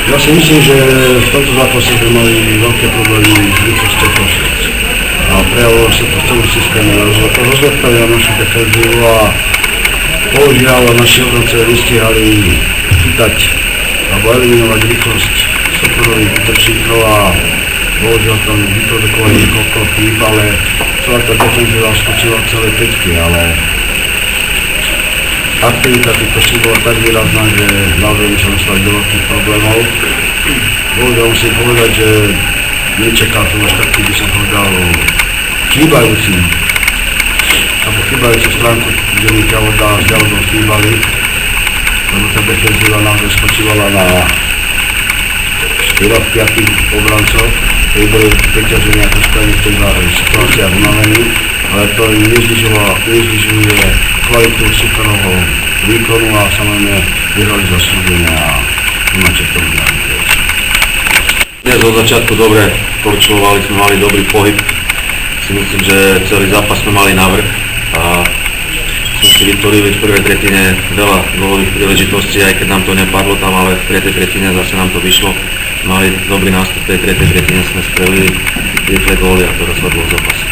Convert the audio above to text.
Ja si myslím, že v tomto zápase sme mali veľké problémy s rýchlosťou pošliť. A prejavilo sa to v celom systéme. Rozleptali na našu defenzívu a bohužiaľ naši obroncovia nestihali chytať alebo eliminovať rýchlosť súperových útočníkov a bohužiaľ tam vyprodukovali niekoľko chýb, ale celá tá defenzíva skočila celé päťky, ale aktivita týchto chýb bola tak výrazná, že naozaj my sa dostali do veľkých problémov. Bohužiaľ musím povedať, že nečakal som až taký, by som povedal, chýbajúci alebo chýbajúcu stránku, kde mi Ťavoda s Ďalodom chýbali, lebo tá defenzíva naozaj spočívala na 4-5 obrancov, ktorí boli preťažení a troška v niektorých situáciách unavení, ale to im neznižuje kvalitu superovho výkonu a samozrejme vyhrali zaslúženia a nemáte k tomu ďalej. Dnes od začiatku dobre korčulovali, sme mali dobrý pohyb. Si myslím, že celý zápas sme mali navrch a sme si vytvorili v prvej tretine veľa gólových príležitostí, aj keď nám to nepadlo tam, ale v tretej tretine zase nám to vyšlo. Mali dobrý nástup v tej tretej tretine, sme strelili rýchle góly a to rozhodlo v zápase.